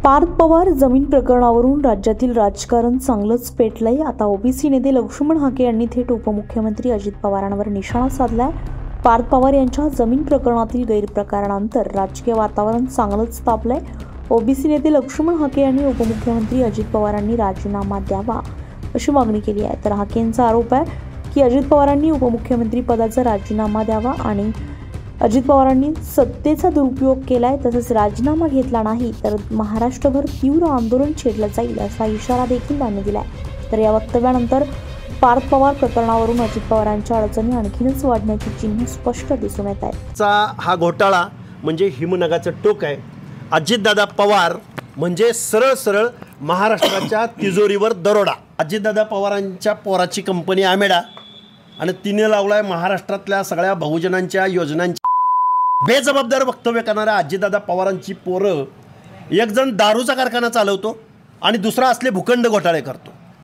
पार्थ पवार जमीन प्रकरणावरून राज्यातील राजकारण चांगलंच पेटलंय। आता ओबीसी नेते लक्ष्मण हाके यांनी थेट उपमुख्यमंत्री अजित पवारांवर निशाणा साधलाय। पार्थ पवार यांच्या जमीन प्रकरणातील गैरप्रकारानंतर राजकीय वातावरण चांगलंच तापलंय। ओबीसी नेते लक्ष्मण हाके यांनी उपमुख्यमंत्री अजित पवारांनी राजीनामा द्यावा अशी मागणी केली आहे। तर हाकेंचा आरोप आहे की अजित पवारांनी उपमुख्यमंत्री पदाचा राजीनामा द्यावा आणि अजित पवारांनी सत्तेचा दुरुपयोग केलाय, तसंच राजीनामा घेतला नाही तर महाराष्ट्रभर तीव्र आंदोलन छेडलं जाईल असा इशारा देखील त्यांनी दिलाय। तर या वक्तव्यानंतर पार्थ पवार प्रकरणावरून अजित पवारांच्या अडचणी आणखीनच वाढण्याची चिन्हे स्पष्ट दिसून येत आहेत। हा घोटाळा म्हणजे हिमनगाचं टोक आहे। अजितदादा पवार म्हणजे सरळ सरळ महाराष्ट्राच्या तिजोरीवर दरोडा। अजितदादा पवारांच्या पोराची कंपनी आमेडा आणि तिने लावलाय महाराष्ट्रातल्या सगळ्या बहुजनांच्या योजनांची बेजबाबदार वक्तव्य करणाऱ्या अजितदादा पवारांची पोरं, एक जण दारूचा कारखाना चालवतो आणि दुसरा असले भूखंड घोटाळे करतो।